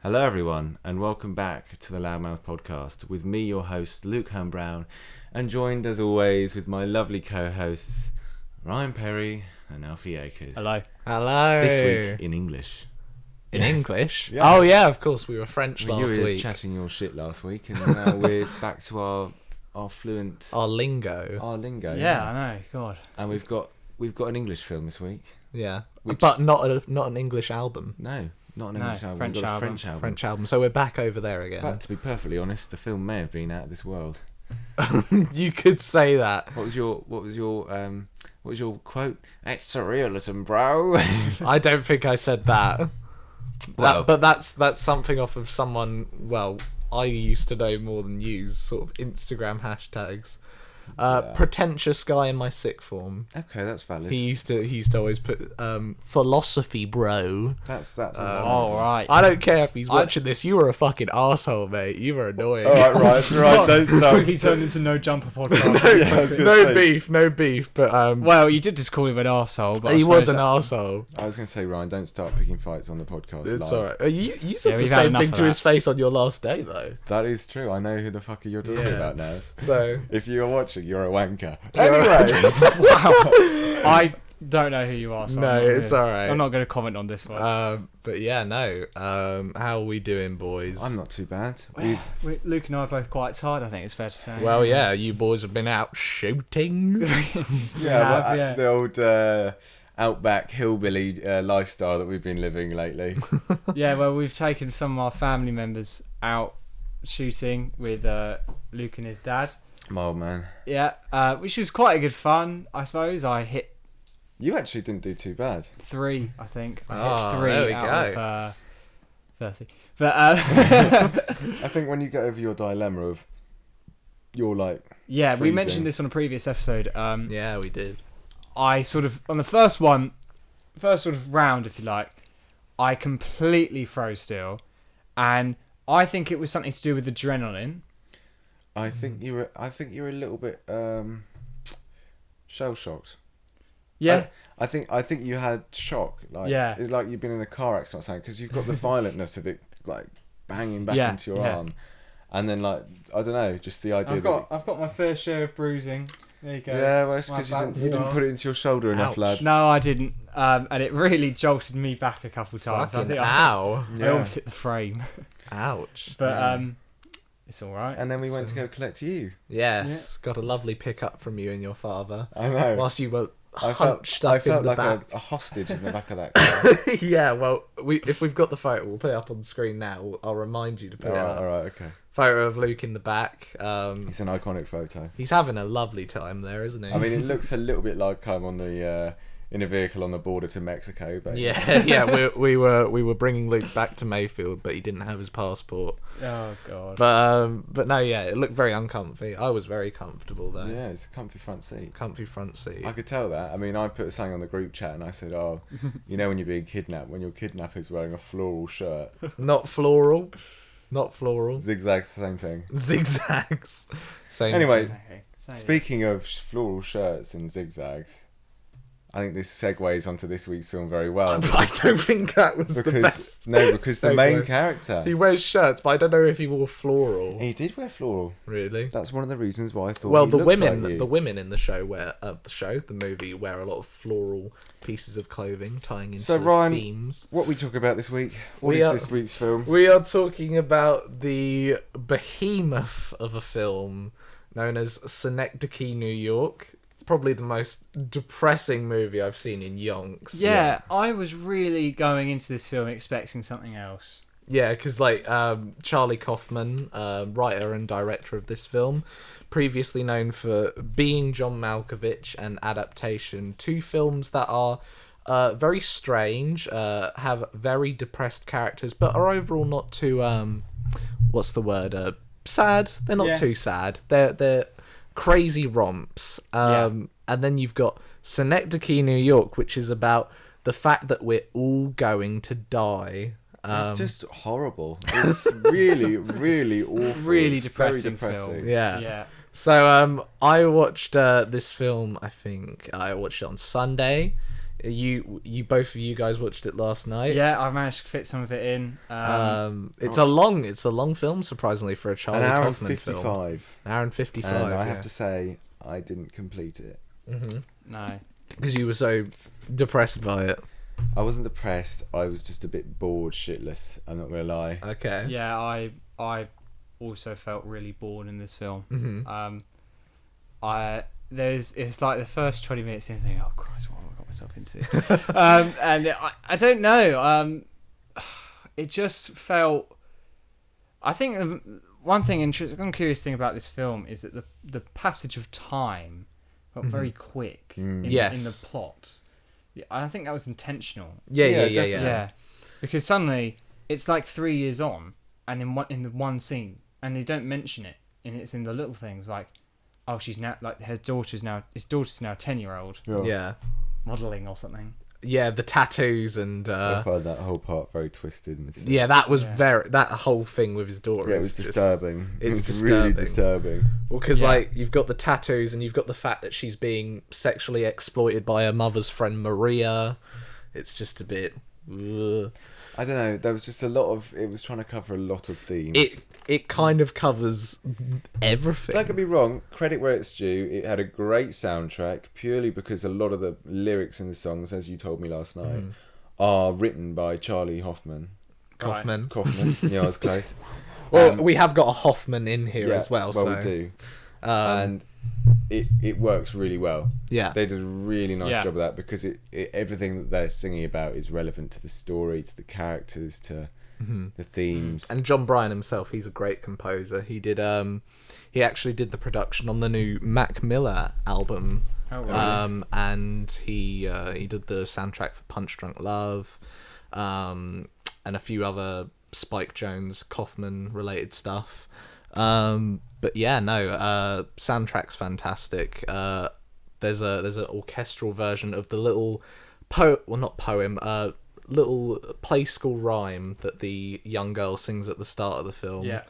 Hello everyone, and welcome back to the Loudmouth Podcast with me, your host, Luke Brown, and joined as always with my lovely co-hosts, Ryan Perry and Alfie Akers. Hello. Hello. This week in English. In English? Yeah. Oh yeah, of course, we were French last You were week. chatting your shit last week, and now we're back to our fluent... Our lingo. Our lingo. Yeah, I know, God. And we've got an English film this week. Yeah. Which- But not an English album. No, not an English album. French We've got a album. French album. French album. So we're back over there again. But to be perfectly honest, the film may have been out of this world. You could say that. What was your quote? It's surrealism, bro. I don't think I said that. Well- But that's something off of someone, well, I used to know more than you, sort of Instagram hashtags. Pretentious guy in my sixth form. Okay, that's valid. He used to always put philosophy, bro. That's All right. I don't care if he's watching this. You were a fucking arsehole, mate. You were annoying. right. Don't quickly turned into no jumper podcast. No beef. But Well, you did just call him an arsehole, but he was an arsehole. I was going to say, Ryan, don't start picking fights on the podcast. It's live. alright. You said the we've had same enough thing of to that. his face on your last day, though. That is true. I know who the fuck you're talking about now. So If you're watching, you're a wanker. I don't know who you are. So No, it's alright. I'm not going to comment on this one. but yeah, no. How are we doing, boys? I'm not too bad. Luke and I are both quite tired, I think it's fair to say. Well, yeah, you boys have been out shooting. The old outback hillbilly lifestyle that we've been living lately. Yeah, well, we've taken some of our family members out shooting with Luke and his dad. My old man. Yeah, which was quite a good fun, I suppose. I hit You actually didn't do too bad. 3, I think. I Oh, hit 3 there we out go. of 30. But I think when you get over your dilemma of you're like yeah, we freezing. mentioned this on a previous episode. Yeah, we did. I sort of on the first sort of round, if you like, I completely froze still, and I think it was something to do with adrenaline. I think you were a little bit shell shocked. Yeah, I think you had shock. Like, Yeah. It's like you've been in a car accident or something, because you've got the violentness of it, like banging back Yeah, into your yeah. arm, and then like I don't know, just the idea I've got my fair share of bruising. There you go. yeah, well, it's My because back's you didn't sore. put it into your shoulder enough, Ouch. lad. No, I didn't, and it really jolted me back a couple times. I Fucking think ow. I almost hit the frame, Ouch. but it's all right. And then we went to go collect you. Yes, got a lovely pickup from you and your father. I know. Whilst you were I hunched felt up in the like back. a hostage in the back of that car. Yeah, well, if we've got the photo, we'll put it up on the screen now. I'll remind you to put it up. all right, okay. Photo of Luke in the back. It's an iconic photo. He's having a lovely time there, isn't he? I mean, it looks a little bit like I'm on the in a vehicle on the border to Mexico, but yeah. We were bringing Luke back to Mayfield, but he didn't have his passport. Oh god. But no, yeah, it looked very uncomfy. I was very comfortable though. yeah, it's a comfy front seat. Comfy front seat. I could tell that. I mean, I put something on the group chat and I said, "Oh, you know when you're being kidnapped, when your kidnapper's wearing a floral shirt, Not floral. Not floral. zigzags, same thing." Zigzags. Same. Anyway, Same. speaking of floral shirts and zigzags, I think this segues onto this week's film very well. I don't think that was the best. No, because the main segue. character, He wears shirts, but I don't know if he wore floral. he did wear floral. Really? That's one of the reasons why I thought. Well, he the looked women, like you. the women in the show the movie, wear a lot of floral pieces of clothing, tying into So, Ryan, themes. What we talk about this week? What We is are- this week's film? We are talking about the behemoth of a film known as Synecdoche, New York. Probably the most depressing movie I've seen in yonks. Yeah, I was really going into this film expecting something else. Yeah, because Charlie Kaufman, writer and director of this film, previously known for Being John Malkovich and Adaptation, 2 films that are very strange, have very depressed characters, but are overall not too what's the word? Sad. They're not too sad. They're crazy romps. And then you've got Synecdoche, New York, which is about the fact that we're all going to die. It's just horrible. It's really, really awful. Really It's depressing very depressing. film. Yeah. So I watched this film. I think I watched it on Sunday. You both of you guys watched it last night. Yeah, I managed to fit some of it in. It's a long film, surprisingly, for a Charlie An hour and Kaufman 55. film. An hour and 55. And I have to say, I didn't complete it. No. Because you were so depressed by it. I wasn't depressed. I was just a bit bored, shitless. I'm not gonna lie. Okay. Yeah, I also felt really bored in this film. It's like the first 20 minutes in, thinking, oh Christ, what have I got myself into? And I don't know. It just felt. I think one thing one curious thing about this film is that the passage of time felt very quick in the plot. Yeah, I think that was intentional. Yeah. Because suddenly it's like 3 years on, and in the one scene, and they don't mention it, and it's in the little things like, oh, she's now like his daughter's now a 10-year-old. Yeah. Modelling or something. Yeah, the tattoos and. I find that whole part very twisted and stuff. Yeah, that was that whole thing with his daughter. Yeah, it was disturbing. It's disturbing. Really disturbing. Well, because like you've got the tattoos and you've got the fact that she's being sexually exploited by her mother's friend Maria. It's just a bit. I don't know. There was just a lot of. It was trying to cover a lot of themes. It kind of covers everything. Don't get me wrong. Credit where it's due. It had a great soundtrack purely because a lot of the lyrics in the songs, as you told me last night, are written by Charlie Kaufman. Kaufman. Yeah, I was close. Well, we have got a Hoffman in here as well. Well, so. we do. And it works really well. Yeah. They did a really nice job of that because everything that they're singing about is relevant to the story, to the characters, to the themes. And John Bryan himself, he's a great composer. He did he actually did the production on the new Mac Miller album. Oh, really? And he did the soundtrack for Punch Drunk Love, and a few other Spike Jonze Kaufman related stuff. But yeah, no, soundtrack's fantastic. There's an orchestral version of the little little play school rhyme that the young girl sings at the start of the film. Yeah.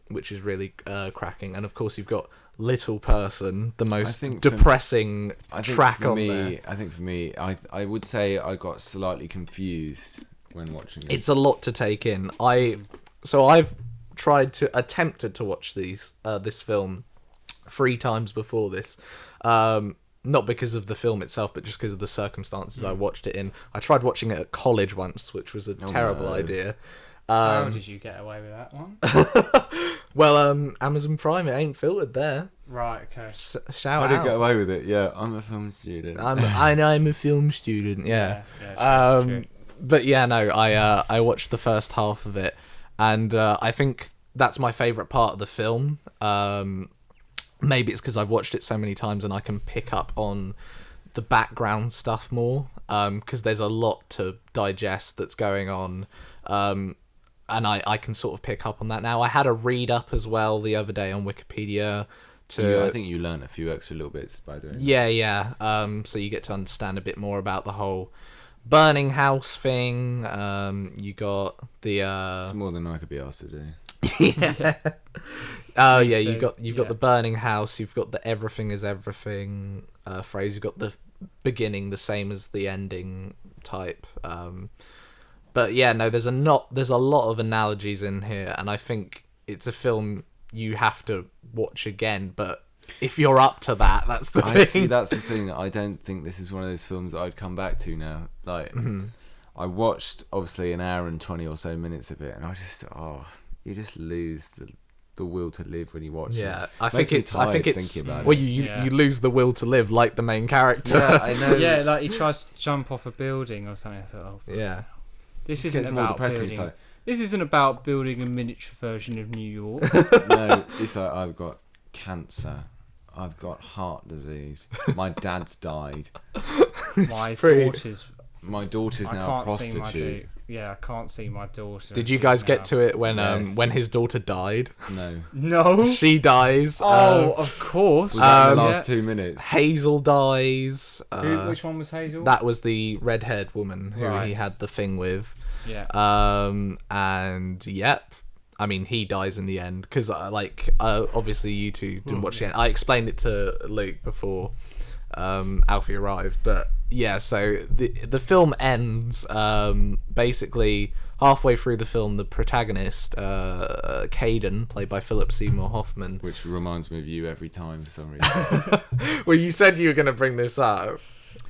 Which is really cracking. And of course you've got Little Person, the most depressing track on there. I think for me, I would say I got slightly confused when watching it. It's a lot to take in. I've attempted to watch this film 3 times before this. Not because of the film itself, but just because of the circumstances I watched it in. I tried watching it at college once, which was a terrible idea. How did you get away with that one? Well, Amazon Prime, it ain't filtered there. Right, okay. Shout I did out. get away with it. Yeah, I'm a film student. I'm a film student. Yeah. True. But yeah, no, I watched the first half of it, and I think that's my favourite part of the film. Maybe it's because I've watched it so many times and I can pick up on the background stuff more, because there's a lot to digest that's going on, and I can sort of pick up on that now. I had a read up as well the other day on Wikipedia. I think you learn a few extra little bits by doing that. Yeah. So you get to understand a bit more about the whole burning house thing. You got the It's more than I could be asked to do. You've got the burning house, you've got the everything is everything phrase, you've got the beginning the same as the ending type. But yeah, no, there's a lot of analogies in here, and I think it's a film you have to watch again, but if you're up to that, that's the thing. See, that's the thing. I don't think this is one of those films that I'd come back to now. Like, I watched obviously an hour and 20 or so minutes of it, and I just you just lose the will to live when you watch it. Yeah, I think it's thinking about well, it. you lose the will to live, like the main character. Yeah, I know. Yeah, like he tries to jump off a building or something. I thought, yeah, this It isn't gets more about depressing. building. It's like, This isn't about building a miniature version of New York. no, it's like I've got cancer. I've got heart disease. My dad's died. My daughter's now a prostitute. I can't see my daughter. Did you guys get to it when his daughter died? No. No. She dies. Of course. Was that in the last 2 minutes? Hazel dies. Which one was Hazel? That was the red-haired woman who he had the thing with. Yeah. And yep. I mean, he dies in the end because, obviously you two didn't watch the end. I explained it to Luke before Alfie arrived, but yeah, so the film ends basically halfway through the film. The protagonist, Caden, played by Philip Seymour Hoffman. Which reminds me of you every time for some reason. Well, you said you were going to bring this up.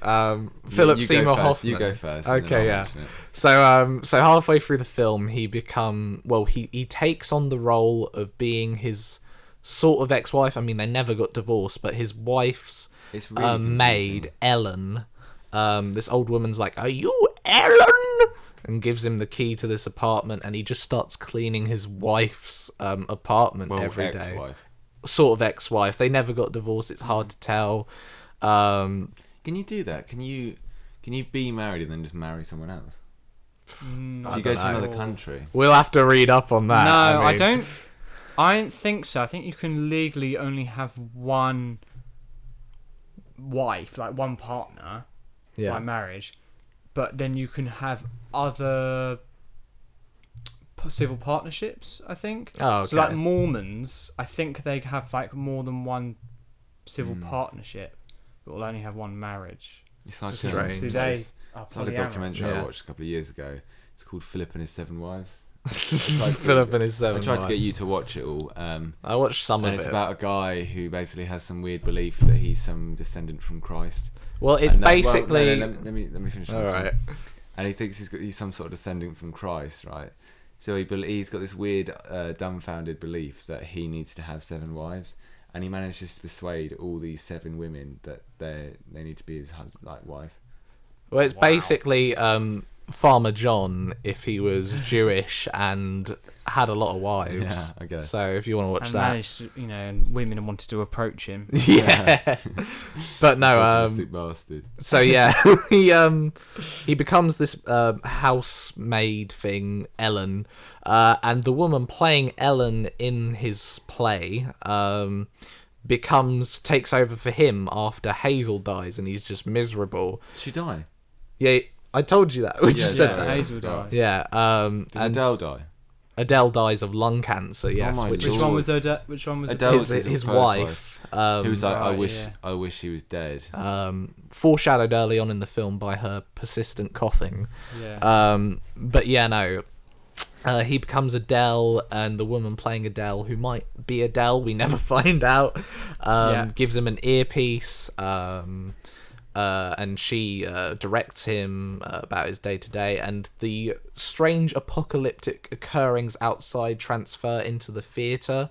Philip Seymour Hoffman. You go first. Okay, yeah. So halfway through the film, he takes on the role of being his sort of ex-wife. I mean, they never got divorced, but his wife's really maid, Ellen. This old woman's like, "Are you Ellen?" and gives him the key to this apartment, and he just starts cleaning his wife's apartment every day. Ex-wife. Sort of ex-wife. They never got divorced. It's hard to tell. Can you do that? Can you be married and then just marry someone else? No, If you go to another country. We'll have to read up on that. No, I mean, I don't think so. I think you can legally only have one wife, like one partner, by marriage, but then you can have other civil partnerships, I think. Oh, okay. So like Mormons, I think they have like more than one civil partnership, but will only have one marriage. It's like Strange. it's like a documentary I watched a couple of years ago. It's called Philip and His 7 Wives. Philip and His 7 I tried to get Wives. you to watch it all. I watched some of it. And it's about a guy who basically has some weird belief that he's some descendant from Christ. Well, it's basically. Let me finish. All right. And he thinks he's some sort of descendant from Christ, right? So he's got this weird, dumbfounded belief that he needs to have 7 wives, and he manages to persuade all these 7 women that they need to be his wife. Well, it's basically Farmer John if he was Jewish and had a lot of wives. Yeah, I guess. So if you want to watch and that, managed to, and women wanted to approach him. yeah. But no, Sadistic bastard. so yeah, he becomes this housemaid thing, Ellen, and the woman playing Ellen in his play takes over for him after Hazel dies, and he's just miserable. Did she die? Yeah, I told you that. We just said that. Hazel died. Yeah. Does and Adele die? Adele dies of lung cancer. Yes. my Which Which is one was Adele? Which one was Adele was his his wife. He was like, Right, I wish he was dead. Foreshadowed early on in the film by her persistent coughing. Yeah. But yeah, no. He becomes Adele, and the woman playing Adele, who might be Adele, we never find out, gives him an earpiece, and she directs him about his day-to-day, and the strange apocalyptic occurrings outside transfer into the theatre,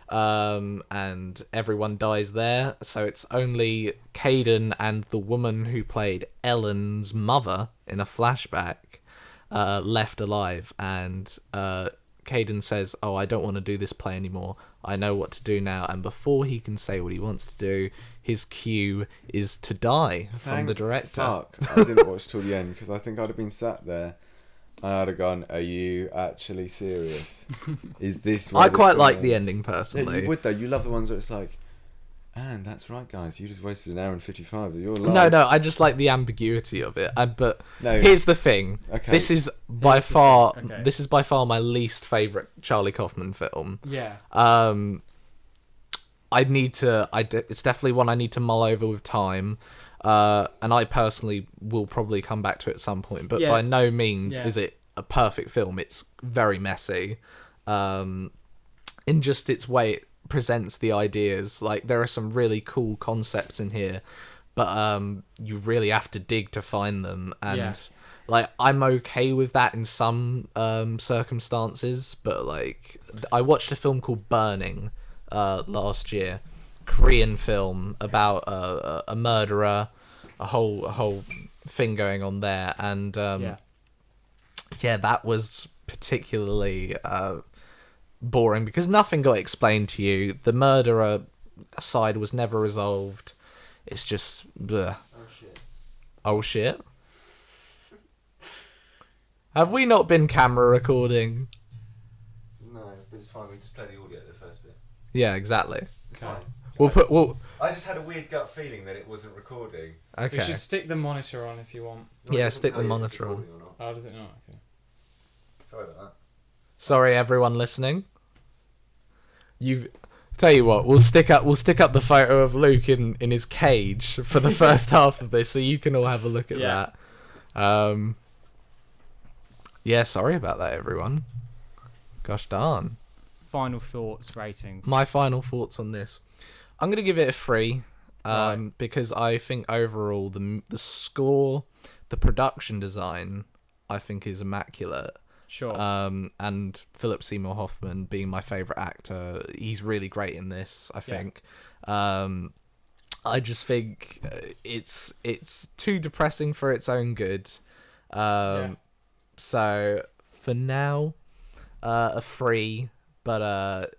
and everyone dies there, so it's only Caden and the woman who played Ellen's mother in a flashback left alive, and Caden says, "Oh, I don't want to do this play anymore. I know what to do now." And before he can say what he wants to do, his cue is to die from the director. Fuck, I didn't watch till the end because I think I'd have been sat there and I'd have gone, "Are you actually serious? Is this?" I quite like the ending Yeah, personally. you would though. You love the ones where it's like, and that's right, guys. You just wasted an hour and 55 of your life. No, I just like the ambiguity of it. But No. here's the thing. Okay. This is by far Okay. this is by far my least favorite Charlie Kaufman film. Yeah. It's definitely one I need to mull over with time. And I personally will probably come back to it at some point, but by no means is it a perfect film. It's very messy. In just its way it presents the ideas. Like, there are some really cool concepts in here, but you really have to dig to find them, and like, I'm okay with that in some circumstances, but like, I watched a film called Burning last year, Korean film about a murderer, a whole thing going on there, and that was particularly boring because nothing got explained to you. The murderer side was never resolved. It's just bleh. Oh shit. Have we not been camera recording? No, but it's fine. We just play the audio at the first bit. Yeah, exactly. It's fine. We'll I just had a weird gut feeling that it wasn't recording. okay. You should stick the monitor on if you want. Yeah, stick the monitor on. Oh, does it not? Okay. Sorry about that. Sorry, everyone listening. Tell you what, we'll stick up the photo of Luke in his cage for the first half of this, so you can all have a look at that. Yeah, sorry about that, everyone. Gosh darn. Final thoughts, ratings. My final thoughts on this. I'm gonna give it a 3, because I think overall the score, the production design, I think is immaculate. Sure. And Philip Seymour Hoffman being my favourite actor, he's really great in this, I think. I just think it's too depressing for its own good. So for now, a 3, but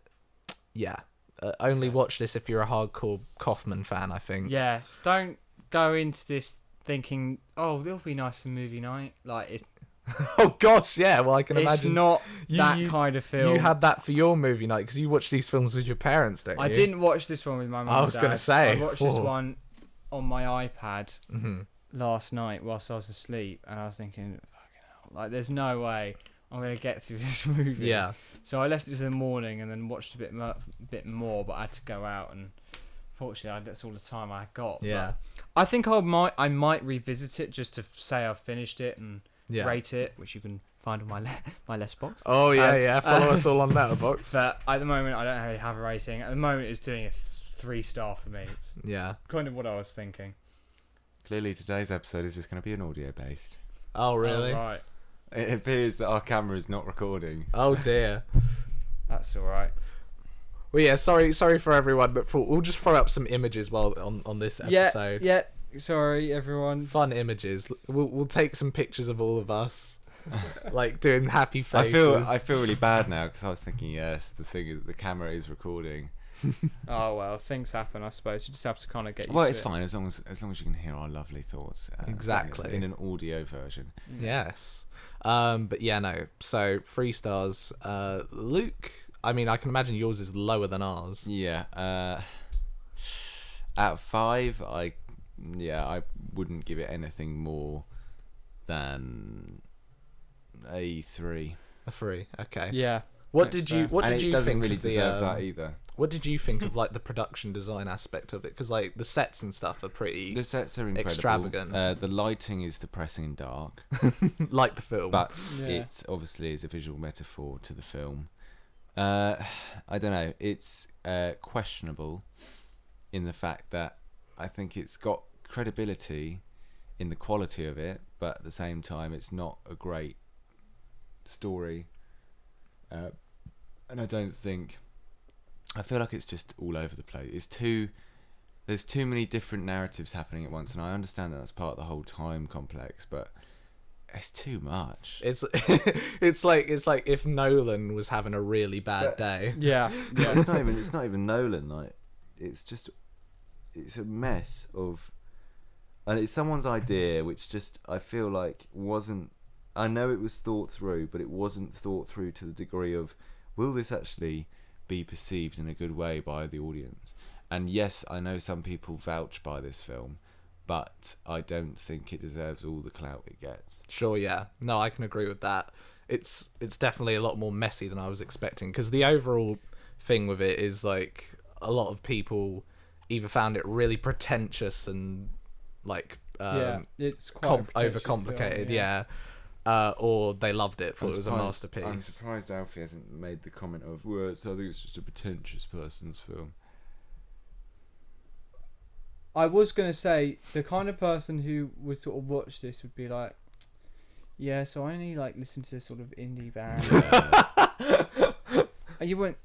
only watch this if you're a hardcore Kaufman fan, I think. Yeah, don't go into this thinking, oh, it'll be nice for movie night. Like it. Oh gosh, yeah. Well, I can imagine. It's not that kind of film. You had that for your movie night because you watch these films with your parents, don't you? I didn't watch this one with my mum. I was going to say. I watched this one on my iPad last night whilst I was asleep, and I was thinking, fucking hell, like, there's no way I'm going to get through this movie. Yeah. So I left it to the morning and then watched a bit more, but I had to go out, and fortunately that's all the time I got. Yeah. But I think I might revisit it just to say I've finished it and rate it, which you can find on my Letterboxd. Oh yeah, follow us all on Letterboxd. But at the moment I don't really have a rating. At the moment it's doing a 3-star for me. It's kind of what I was thinking. Clearly today's episode is just going to be an audio based. Oh really? Oh, right. It appears that our camera is not recording. Oh dear. That's all right. Well, yeah. Sorry for everyone, but we'll just throw up some images while on this episode. Yeah. Sorry, everyone. Fun images. We'll take some pictures of all of us, like doing happy faces. I feel really bad now because I was thinking, yes, the thing is the camera is recording. Oh well, things happen. I suppose you just have to kind of get used Well, to it's it. fine as long as you can hear our lovely thoughts. Exactly. In an audio version. Yes. But yeah, no. So 3 stars. Luke. I mean, I can imagine yours is lower than ours. Yeah. At 5, I wouldn't give it anything more than a 3. A 3. Okay. Yeah. What did you think really of the deserve that either. What did you think of like the production design aspect of it? Because like the sets and stuff are pretty. The sets are incredible. Extravagant. The lighting is depressing and dark, like the film. but it obviously is a visual metaphor to the film. I don't know. It's questionable in the fact that I think it's got credibility in the quality of it, but at the same time, it's not a great story. And I don't think. I feel like it's just all over the place. There's too many different narratives happening at once, and I understand that that's part of the whole time complex, but it's too much. It's it's like if Nolan was having a really bad day. Yeah. It's not even Nolan. Like, it's a mess of, and it's someone's idea, which just I feel like wasn't. I know it was thought through, but it wasn't thought through to the degree of, will this actually be perceived in a good way by the audience? And yes, I know some people vouch by this film, but I don't think it deserves all the clout it gets. Sure, yeah. No, I can agree with that. It's definitely a lot more messy than I was expecting, because the overall thing with it is like a lot of people either found it really pretentious and like it's quite overcomplicated, or they loved it, thought it was a masterpiece. I'm surprised Alfie hasn't made the comment of, well, so I think it's just a pretentious person's film. I was going to say, the kind of person who would sort of watch this would be like, yeah, so I only like listen to this sort of indie band. You won't.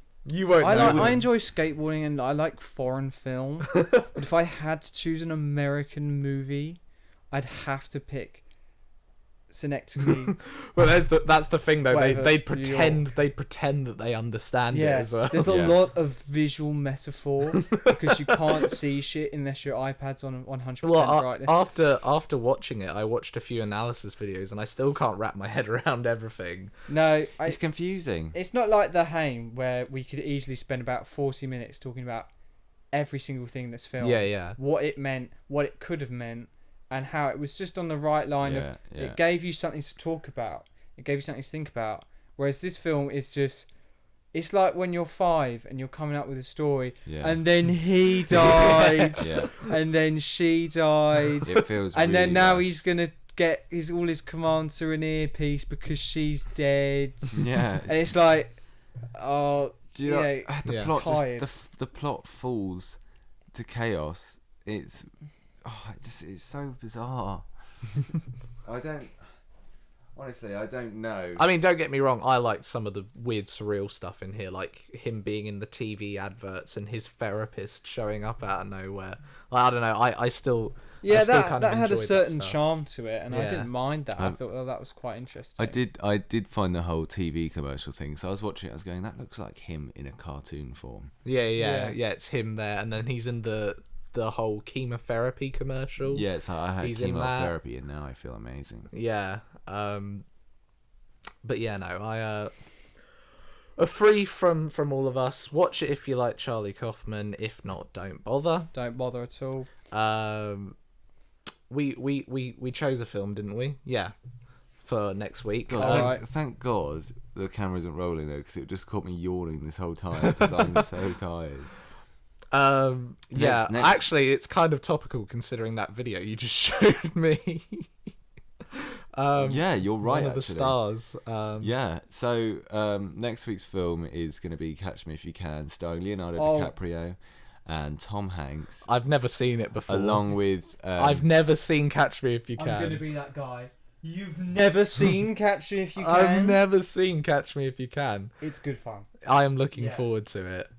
I enjoy skateboarding and I like foreign film. But if I had to choose an American movie, I'd have to pick Synecdoche. Well, that's the thing though. Whatever, they pretend that they understand it as well. There's a lot of visual metaphor because you can't see shit unless your iPad's on 100% brightness. After watching it, I watched a few analysis videos and I still can't wrap my head around everything. No, it's confusing. It's not like The Haim where we could easily spend about 40 minutes talking about every single thing that's filmed. Yeah. What it meant, what it could have meant, and how it was just on the right line of it gave you something to talk about. It gave you something to think about. Whereas this film is just It's like when you're 5 and you're coming up with a story, Yeah. and then he died, Yeah. and then she died, It feels. and really then now rushed. he's gonna get all his commands through an earpiece because she's dead. Yeah. And it's like, oh, Do you know, yeah, the Yeah. plot Tired. just the plot falls to chaos. It's it's so bizarre. Honestly, I don't know. I mean, don't get me wrong. I liked some of the weird, surreal stuff in here, like him being in the TV adverts and his therapist showing up out of nowhere. Like, I don't know. I still yeah, still that kind of had a enjoyed certain that stuff. charm to it, and I Yeah. didn't mind that. I Um, thought, oh, that was quite interesting. I did find the whole TV commercial thing. So I was watching it. I was going, that looks like him in a cartoon form. Yeah. It's him there, and then he's in the whole chemotherapy commercial. Yeah, so I had He's in that. chemotherapy, and now I feel amazing. Yeah. But yeah, no, I a free from all of us. Watch it if you like Charlie Kaufman. If not, don't bother. Don't bother at all. We chose a film, didn't we? Yeah, for next week. God, Alright. thank God the camera isn't rolling though, because it just caught me yawning this whole time because I'm so tired. Yeah, Next. actually, it's kind of topical considering that video you just showed me. Yeah, you're right. One of the actually. stars. Yeah, so next week's film is going to be Catch Me If You Can, starring Leonardo Oh. DiCaprio and Tom Hanks, I've never seen it before. along with I've never seen Catch Me If You Can. be that guy. You've never seen Catch Me If You Can? I've never seen Catch Me If You Can. It's good fun. I am looking Yeah. forward to it.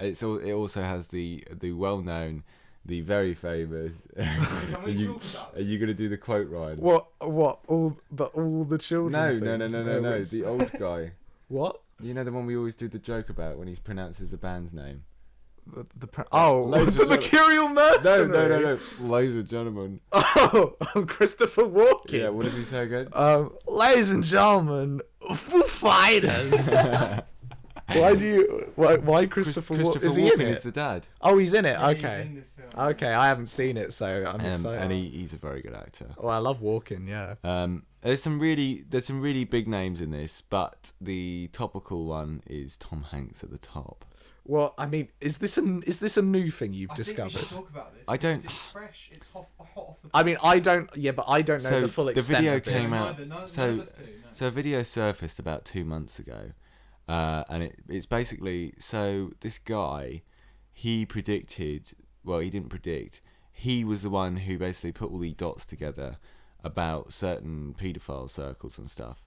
it also has the well-known, the very famous. Can we you, talk about are you going to do the quote, Ryan? What? All the children? No, thing? no. which- The old guy. What? You know the one we always do the joke about when he pronounces the band's name. The Ladies and Mercurial No, Mercenary. no. Ladies and gentlemen. Oh, I'm Christopher Walken. Yeah, what did he say again? Ladies and gentlemen, Foo Fighters. Why Christopher Walken? Is he in Walken it? is the dad. Oh, he's in it. Yeah, he's Okay. in this film. Okay, I haven't seen it, so I'm excited. And he's a very good actor. Oh, I love Walken. Yeah. There's some really big names in this, but the topical one is Tom Hanks at the top. Well, I mean, is this a new thing you've discovered? think we should talk about this. I don't- because It's fresh. It's hot off the. I mean, I don't. Yeah, but I don't know So the full the extent video of this. came out- None of so- us do, no. So a video surfaced about 2 months ago, and it's basically, so this guy, he predicted. Well, he didn't predict. He was the one who basically put all the dots together about certain paedophile circles and stuff,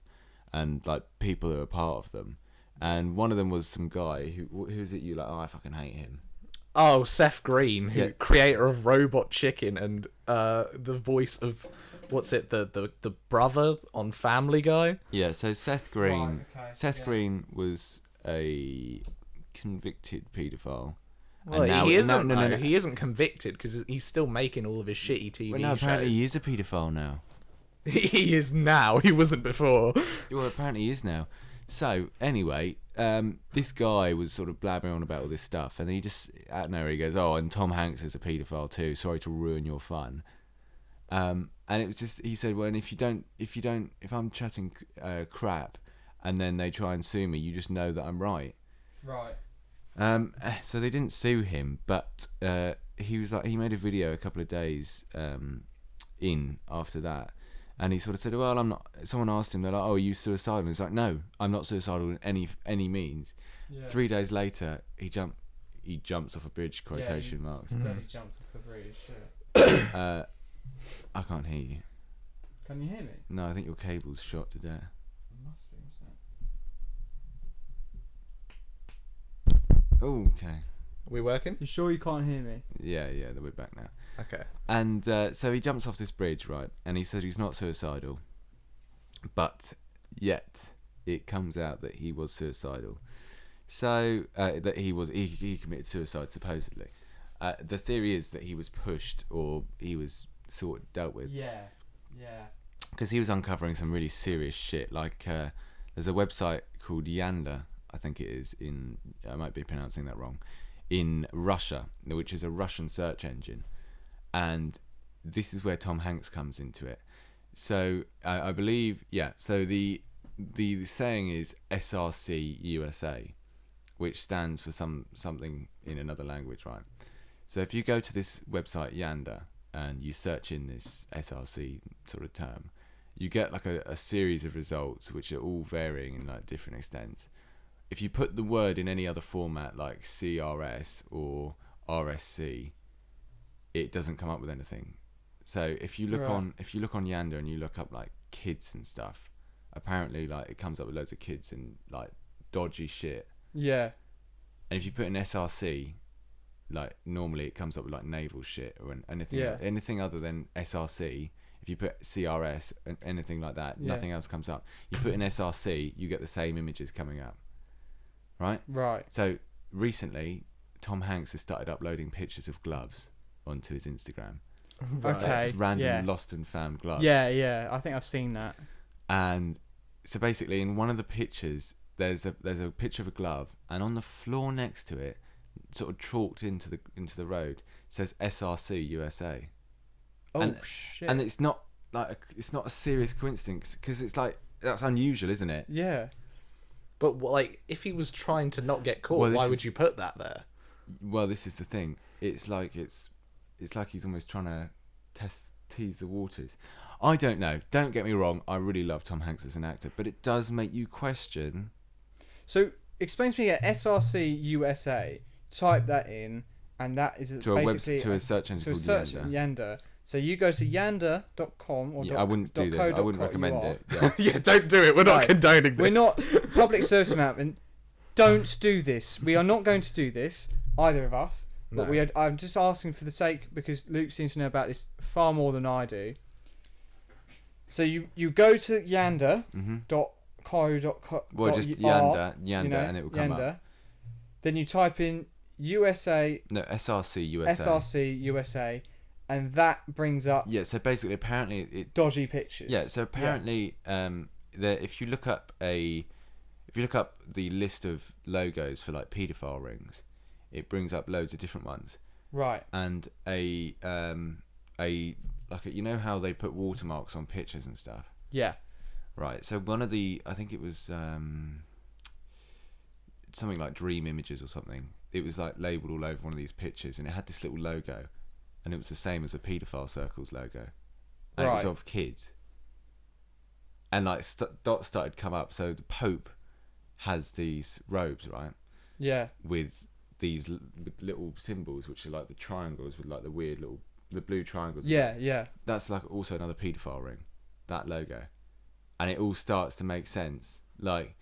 and like people who are part of them. And one of them was some guy who's it you like, oh, I fucking hate him. Oh, Seth Green, Yeah. creator of Robot Chicken and the voice of what's it, the brother on Family Guy. Yeah, so Seth Green. Right, okay, Seth yeah. Green was a convicted paedophile. Well, And now- he isn't. no, though. He isn't convicted because he's still making all of his shitty TV Well, no, apparently shows. he is a paedophile now. He is now. He wasn't before. Well, apparently he is now. So, anyway, this guy was sort of blabbering on about all this stuff, and he just, out of nowhere, he goes, oh, and Tom Hanks is a paedophile too, sorry to ruin your fun. And it was just, he said, well, and if I'm chatting crap, and then they try and sue me, you just know that I'm right. Right. So they didn't sue him, but he was like, he made a video a couple of days in after that, and he sort of said, well, I'm not. Someone asked him, they're like, oh, are you suicidal? And he's like, no, I'm not suicidal in any means. Yeah. 3 days later, he jumps off a bridge, quotation marks. He jumps off the bridge. Sure. I can't hear you. Can you hear me? No, I think your cable's shot to death. It must be, mustn't Oh, okay. We working? You sure you can't hear me? Yeah, we're back now. Okay. And so he jumps off this bridge, right? And he said he's not suicidal, but yet it comes out that he was suicidal. So that he committed suicide supposedly. The theory is that he was pushed, or he was sort of dealt with, Yeah. because he was uncovering some really serious shit. Like there's a website called Yanda, I think it is, I might be pronouncing that wrong, in Russia, which is a Russian search engine. And this is where Tom Hanks comes into it. So I believe, so the the saying is SRC USA, which stands for something in another language, right? So if you go to this website Yanda and you search in this SRC sort of term, you get like a series of results which are all varying in like different extents. If you put the word in any other format like CRS or RSC, it doesn't come up with anything. So if you look on Yanda and you look up like kids and stuff, apparently like it comes up with loads of kids and like dodgy shit. Yeah. And if you put in SRC, like normally it comes up with like naval shit or anything other than SRC. If you put CRS and anything like that, nothing else comes up. You put in SRC, you get the same images coming up. Right? Right. So recently, Tom Hanks has started uploading pictures of gloves onto his Instagram. Right. Okay. Just random lost and found gloves. Yeah. I think I've seen that. And so basically, in one of the pictures, there's a picture of a glove, and on the floor next to it, sort of chalked into the road, says SRC USA. Oh shit! And it's not a serious coincidence because it's like that's unusual, isn't it? Yeah. But like, if he was trying to not get caught, why would you put that there? Well, this is the thing. It's like he's almost trying to tease the waters. I don't know. Don't get me wrong. I really love Tom Hanks as an actor, but it does make you question. So explain to me SRC USA. Type that in, and that is basically to a search engine called Yanda. So you go to yanda.com or I wouldn't do this. I wouldn't recommend it. Yeah. Yeah, don't do it. We're not condoning this. We're not public service announcement. Don't do this. We are not going to do this, either of us. But I'm just asking for the sake, because Luke seems to know about this far more than I do. So you go to yanda.co.co. Well, just Yanda, and it will come up. Then you type in SRC USA. And that brings up so basically apparently dodgy pictures. So apparently if you look up the list of logos for like paedophile rings, it brings up loads of different ones. Right. And you know how they put watermarks on pictures and stuff? Yeah. Right. So one of I think it was something like Dream Images or something. It was like labelled all over one of these pictures, and it had this little logo. And it was the same as the paedophile circle's logo, and it was of kids. And like dots started come up. So the Pope has these robes, right? Yeah. With these little symbols, which are like the triangles with like the weird the blue triangles. Yeah. That's like also another paedophile ring, that logo, and it all starts to make sense. Like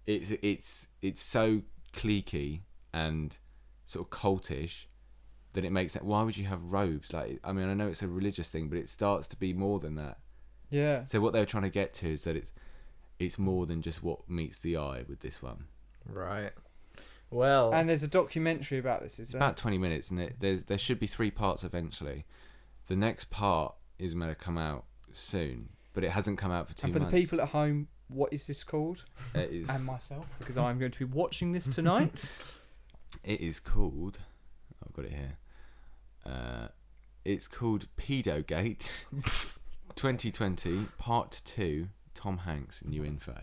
it's so cliquey and sort of cultish. Then it makes sense. Why would you have robes? Like, I mean, I know it's a religious thing, but it starts to be more than that. Yeah. So what they're trying to get to is that it's more than just what meets the eye with this one. Right. Well. And there's a documentary about this. Is there? About 20 minutes, and there should be 3 parts eventually. The next part is meant to come out soon, but it hasn't come out for 2 months. And for the people at home, what is this called? It is. And myself, because I'm going to be watching this tonight. It is called. I've got it here. It's called Pedogate 2020 Part 2 Tom Hanks New Info.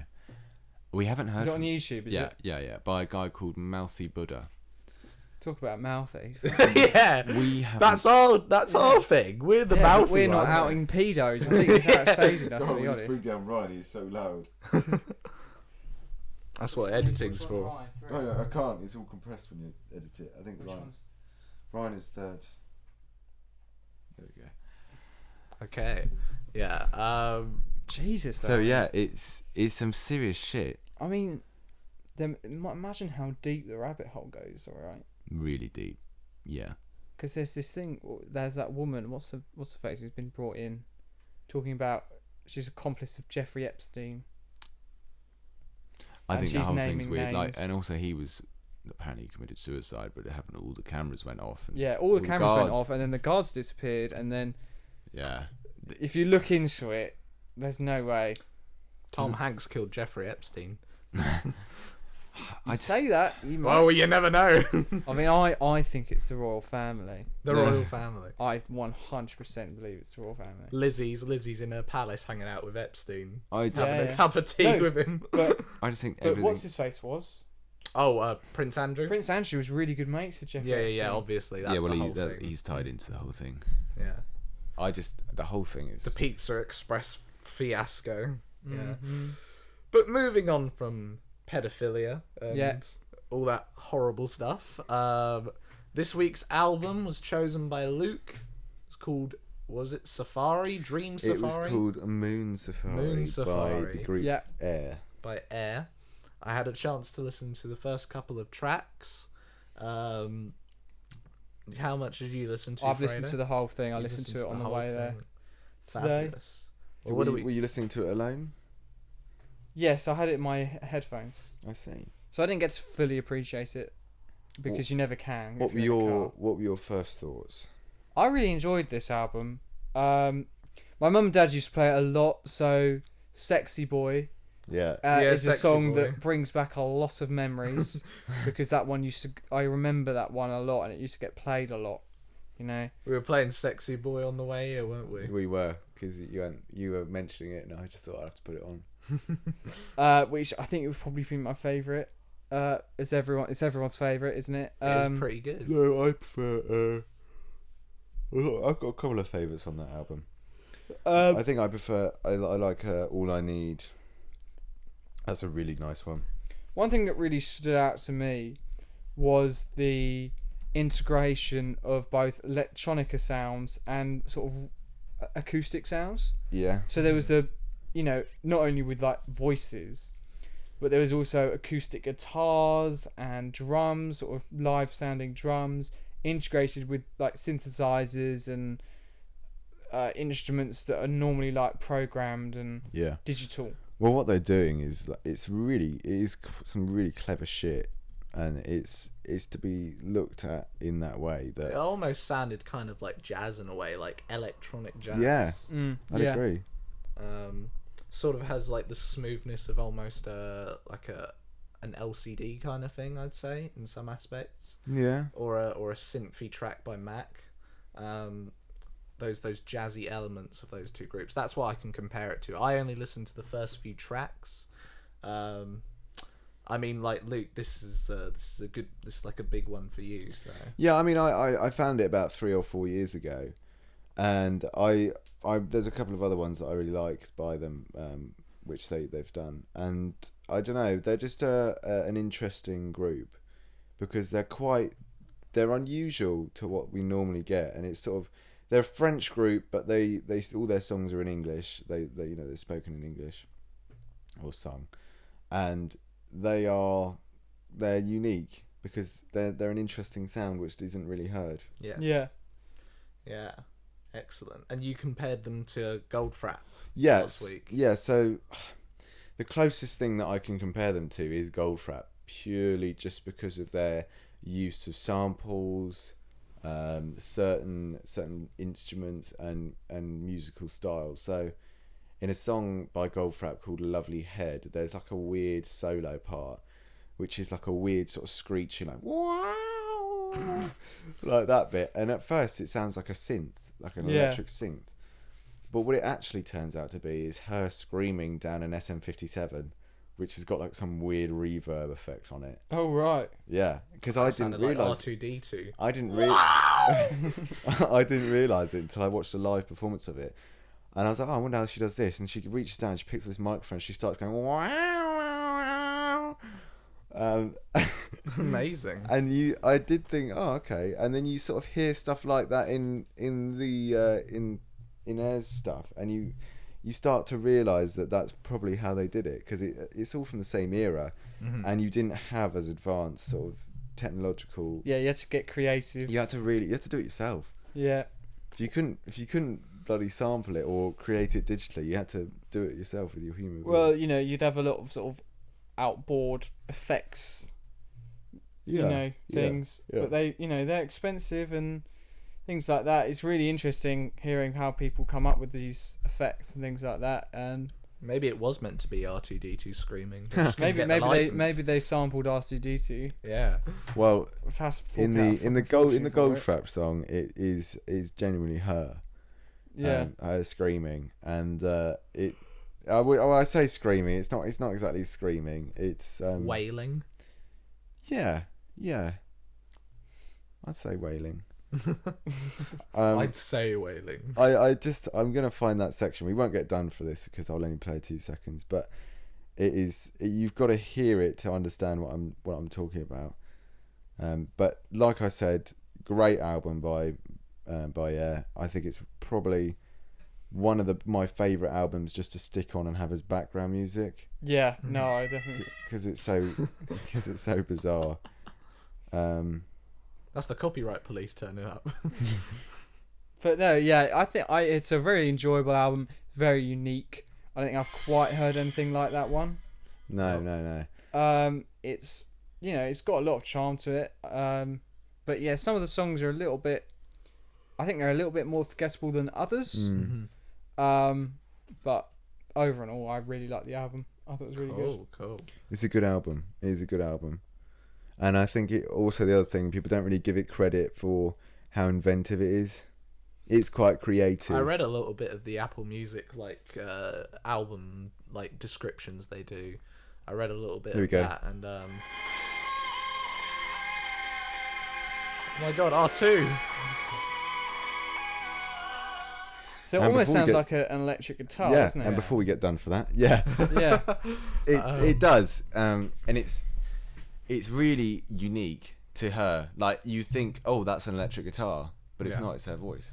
We haven't heard. Is it on YouTube? Yeah. By a guy called Mouthy Buddha. Talk about mouthy. Yeah. We have. That's our thing. We're the mouthy we're not ones. outing pedos. I think it's outstaging us, to be honest. Bring down Ryan, he's so loud. That's what editing's for. Oh yeah, I can't. It's all compressed when you edit it. I think Ryan is third. There we go. Okay. Yeah. Jesus. So yeah, it's some serious shit. I mean, imagine how deep the rabbit hole goes. All right. Really deep. Yeah. Because there's this thing. There's that woman. What's the face? Who's been brought in, talking about she's accomplice of Jeffrey Epstein. I think the whole thing's weird. Names. Like, and also he was apparently committed suicide, but it happened. All the cameras went off. And all the cameras went off, and then the guards disappeared, and then if you look into it, there's no way. Tom Hanks killed Jeffrey Epstein. You say that, you might. Well, you never know. I mean, I think it's the royal family. The royal family. I 100% believe it's the royal family. Lizzie's in her palace hanging out with Epstein. I Having a cup of tea with him. But just think but everything. what's his face was? Oh, Prince Andrew. Prince Andrew was really good mates with Jeffrey Yeah, Epstein. obviously. That's well, the whole thing. he's tied into the whole thing. Yeah. The whole thing is The Pizza Express fiasco. Yeah. Mhm. But moving on from pedophilia and Yeah. all that horrible stuff, this week's album was chosen by Luke. It's called, was it Safari? Dream Safari? It was called Moon Safari, Moon Safari. by the group Yeah. Air. By Air. I had a chance to listen to the first couple of tracks. How much did you listen to? I've listened Freda? to the whole thing. I You listened to it the on the whole way there. thing. Today. Fabulous. Well, what do we? Were you listening to it alone? Yes, I had it in my headphones, I see. so I didn't get to fully appreciate it because you never can. What if were you're in a your car. What were your first thoughts? I really enjoyed this album. My mum and dad used to play it a lot, so "Sexy Boy" Yeah. is a Sexy song Boy. that brings back a lot of memories because that one I remember that one a lot, and it used to get played a lot. You know. We were playing Sexy Boy on the way here, weren't we? We were, because you were mentioning it, and I just thought I'd have to put it on. Which I think it would probably be my favourite. It's everyone's favourite, isn't it? It was pretty good. No, I prefer. I've got a couple of favourites on that album. I think I prefer. I like All I Need. That's a really nice one. One thing that really stood out to me was the integration of both electronica sounds and sort of acoustic sounds. Yeah. So there was not only with like voices, but there was also acoustic guitars and drums, sort of live sounding drums, integrated with like synthesizers and instruments that are normally like programmed and digital. Well, what they're doing is it is some really clever shit, and it's to be looked at in that way. That It almost sounded kind of like jazz in a way, like electronic jazz. Yeah. I'd agree. Sort of has like the smoothness of almost like an LCD kind of thing, I'd say, in some aspects. Yeah. Or a synthy track by Mac. Those jazzy elements of those two groups. That's what I can compare it to. I only listened to the first few tracks. I mean, like Luke, this is like a big one for you. So yeah, I mean, I found it about 3 or 4 years ago, and I there's a couple of other ones that I really liked by them, which they've done, and I don't know, they're just an interesting group because they're unusual to what we normally get, and it's sort of, they're a French group, but they all their songs are in English. They're spoken in English or sung, and they're unique because they're an interesting sound which isn't really heard. yes. Yeah, excellent. And you compared them to Goldfrapp Yes. last week. Yeah, so the closest thing that I can compare them to is Goldfrapp, purely just because of their use of samples, certain instruments and musical styles. So in a song by Goldfrapp called Lovely Head, there's like a weird solo part which is like a weird sort of screeching, like wow, like that bit, and at first it sounds like a synth, like an electric synth, but what it actually turns out to be is her screaming down an SM57, which has got like some weird reverb effect on it. Oh right. Yeah, because I didn't realise. Like R2D2. I didn't realise it until I watched a live performance of it, and I was like, oh, I wonder how she does this. And she reaches down, she picks up this microphone, she starts going wow. Amazing. And I did think, oh, okay. And then you sort of hear stuff like that in Air's stuff, and you start to realise that that's probably how they did it, because it's all from the same era, and you didn't have as advanced sort of technological. Yeah, you had to get creative. You had to do it yourself. Yeah. If you couldn't bloody sample it or create it digitally, you had to do it yourself with your human. Well, you'd have a lot of sort of outboard effects. Things, but they're expensive and things like that. It's really interesting hearing how people come up with these effects and things like that. And Maybe it was meant to be R2D2 screaming. They just couldn't Maybe get the license. maybe they sampled R2D2. Yeah. Well, in the Goldfrapp Goldfrapp song, it is genuinely her. Yeah. Her screaming, and I say screaming. It's not exactly screaming. It's Wailing. Yeah. I'd say wailing. I'd say wailing. I'm gonna find that section. We won't get done for this because I'll only play 2 seconds. But you've got to hear it to understand what I'm talking about. But like I said, great album by Air. I think it's probably one of my favourite albums just to stick on and have as background music. Yeah, no, I definitely because it's so bizarre. That's the copyright police turning up. But no, yeah, I think it's a very enjoyable album. It's very unique. I don't think I've quite heard anything like that one. No. It's it's got a lot of charm to it. But yeah, some of the songs are I think they're a little bit more forgettable than others. Mm-hmm. But over and all, I really like the album. I thought it was really good. Cool. It's a good album. It is a good album. And I think the other thing, people don't really give it credit for how inventive it is. It's quite creative. I read a little bit of the Apple Music album descriptions they do. I read a little bit of that, and oh my god, R2. So it almost sounds like an electric guitar, doesn't it? And before we get done for that, yeah, it does, and it's really unique to her. Like, you think, oh, that's an electric guitar, but it's not. It's her voice.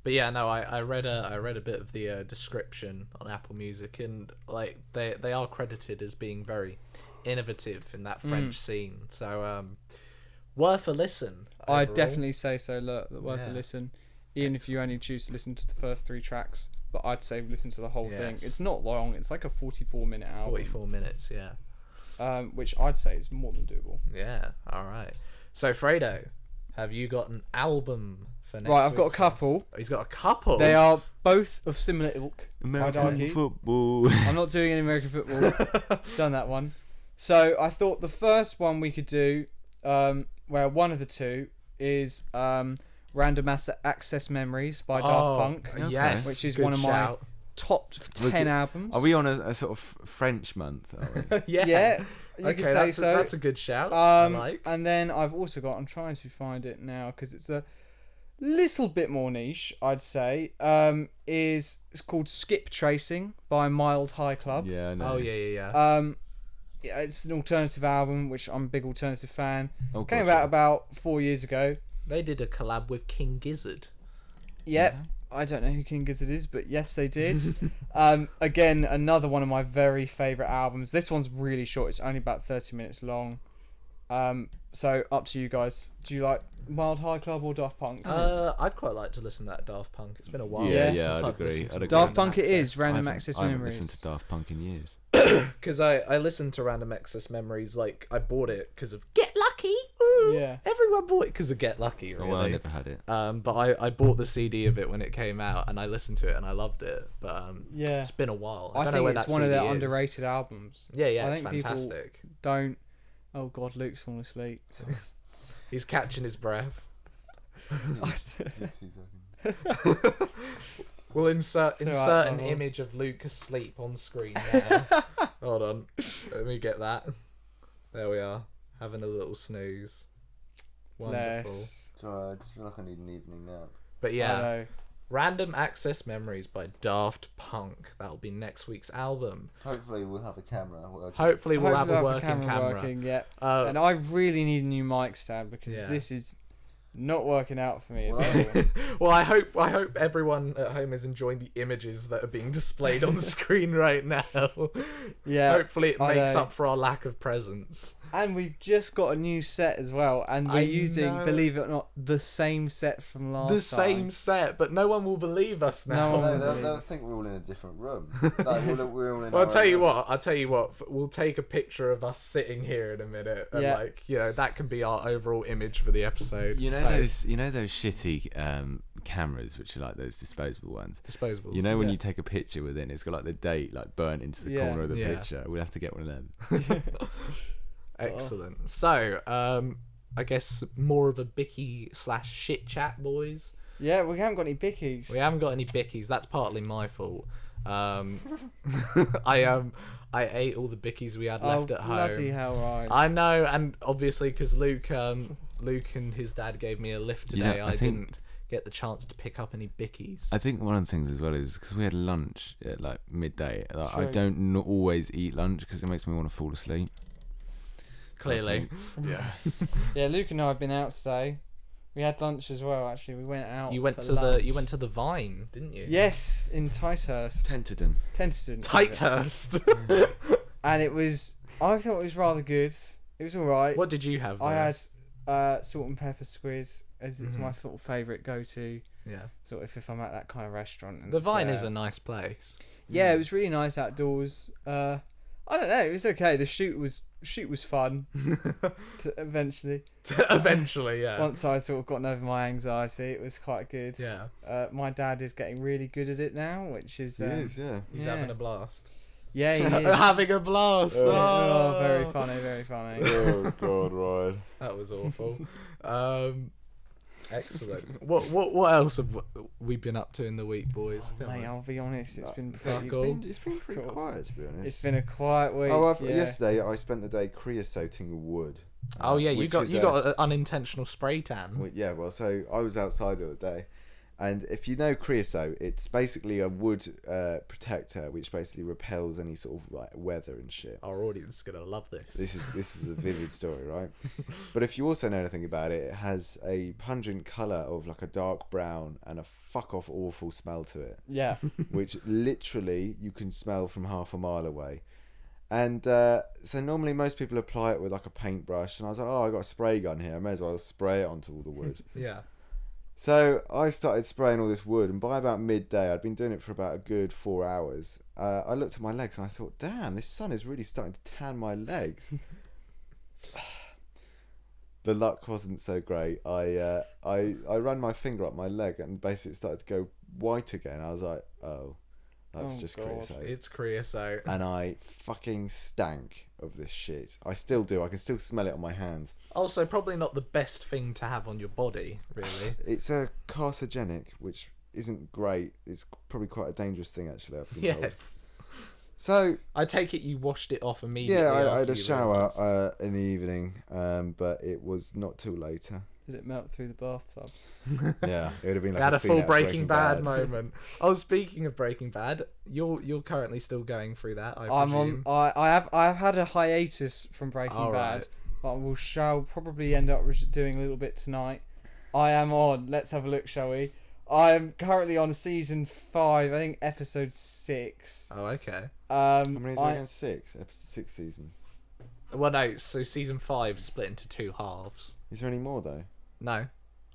But yeah, no, I read a bit of the description on Apple Music, and they are credited as being very innovative in that French scene. So worth a listen. Overall. I'd definitely say so. Look, worth a listen, even if you only choose to listen to the first 3 tracks. But I'd say listen to the whole thing. It's not long. It's like a 44-minute album. 44 minutes, yeah. Which I'd say is more than doable. Yeah, all right. So, Fredo, have you got an album for next week? Right, I've got a couple. He's got a couple? They are both of similar ilk. American football. I'm not doing any American football. Done that one. So, I thought the first one we could do, where one of the two is Random Access Memories by Daft Punk. Yes, which is one of my top 10 albums. Are we on a sort of French month? Are we? Yeah. You could say so. That's a good shout. I like. And then I've also got, I'm trying to find it now because it's a little bit more niche, I'd say. It's called Skip Tracing by Mild High Club. Yeah, I know. Oh, yeah. Yeah, it's an alternative album, which I'm a big alternative fan. Oh, Came out about 4 years ago. They did a collab with King Gizzard. Yep. Yeah. I don't know who King Gizzard is, but yes, they did. Again, another one of my very favourite albums. This one's really short. It's only about 30 minutes long. So, up to you guys. Do you like Mild High Club or Daft Punk? I'd quite like to listen to that Daft Punk. It's been a while since I've listened to Daft Punk. It is Random Access Memories. I haven't listened to Daft Punk in years. Because I listened to Random Access Memories, I bought it because of Get Lucky. Ooh, yeah. Everyone bought it because of Get Lucky, really. Oh, well, I never had it. But I bought the CD of it when it came out, and I listened to it, and I loved it. But it's been a while. I don't know where that it's one of CD their is. underrated albums. Yeah, I it's think fantastic. People don't... Oh, God, Luke's falling asleep. He's catching his breath. We'll insert an image of Luke asleep on screen now. Hold on. Let me get that. There we are. Having a little snooze. Wonderful. So I just feel like I need an evening nap. But yeah, Random Access Memories by Daft Punk. That'll be next week's album. Hopefully we'll have a camera working. Hopefully we'll have a working camera. Working, yeah. And I really need a new mic stand because this is not working out for me. Well, I hope everyone at home is enjoying the images that are being displayed on the screen right now. Yeah. Hopefully it makes up for our lack of presence. And we've just got a new set as well, and we're using, believe it or not, the same set from last time. The same set, but no one will believe us now. They'll think we're all in a different room. Like, we're all in Well, our I'll tell own you room. what. We'll take a picture of us sitting here in a minute, and that can be our overall image for the episode. You know those shitty cameras, which are like those disposable ones. Disposables. You know when you take a picture with it, and it's got like the date like burnt into the corner of the picture. We'll have to get one of them. Excellent. So, I guess more of a bicky / shit chat, boys. Yeah, we haven't got any bickies. We haven't got any bickies. That's partly my fault. I ate all the bickies we had left at home. Bloody hell, Ryan. I know, and obviously because Luke and his dad gave me a lift today, I didn't get the chance to pick up any bickies. I think one of the things as well is because we had lunch at like midday. Like, I don't always eat lunch because it makes me want to fall asleep. Clearly. Yeah, Luke and I have been out today. We had lunch as well. Actually, we went out. You went for to lunch. the Vine, didn't you? Yes, in Ticehurst. Tenterden. Ticehurst. And it was. I thought it was rather good. It was all right. What did you have there? I had salt and pepper squid, as it's my sort of favourite go-to. Yeah. Sort of if I'm at that kind of restaurant. And the Vine is a nice place. Yeah, it was really nice outdoors. I don't know. It was okay. The shoot was fun. Eventually. Eventually, yeah. Once I sort of gotten over my anxiety, it was quite good. Yeah. My dad is getting really good at it now, which is. He is, yeah. He's having a blast. Yeah, he is. Having a blast. Oh, very funny, very funny. Oh God, Ryan. That was awful. Excellent. What else have we been up to in the week, boys? Mate, I'll be honest, it's been pretty- pretty. It's been pretty quiet, to be honest. It's been a quiet week. Yesterday I spent the day creosoting wood. Oh yeah, you which got is an unintentional spray tan. Well, so I was outside the other day, and if you know creosote, it's basically a wood protector which basically repels any sort of like weather and shit. Our audience is gonna love this. This is a vivid story, right? But if you also know anything about it, it has a pungent colour of like a dark brown and a fuck off awful smell to it. Yeah. Which literally you can smell from half a mile away. And so normally most people apply it with like a paintbrush, and I was like, I got a spray gun here, I may as well spray it onto all the wood. Yeah. So I started spraying all this wood, and by about midday, I'd been doing it for about a good 4 hours. I looked at my legs and I thought, damn, this sun is really starting to tan my legs. The luck wasn't so great. I ran my finger up my leg and basically it started to go white again. I was like, oh, that's just God. creosote. It's creosote. And I fucking stank of this shit. I still do. I can still smell it on my hands. Also, probably not the best thing to have on your body, really. It's a carcinogenic, which isn't great. It's probably quite a dangerous thing, actually. I've been told. Yes. So I take it you washed it off immediately. yeah, I after had a you shower realised. in the evening, but it was not till later. Did it melt through the bathtub? Yeah, it would have been like We had a scene full out of Breaking Bad moment. Oh, speaking of Breaking Bad, you're currently still going through that. I presume. I've had a hiatus from Breaking All Bad, right. but shall probably end up doing a little bit tonight. I am on. Let's have a look, shall we? I am currently on season 5. I think episode 6. Oh, okay. How many is there again? 6? 6 seasons. Well, no. So season 5 split into 2 halves. Is there any more though? No.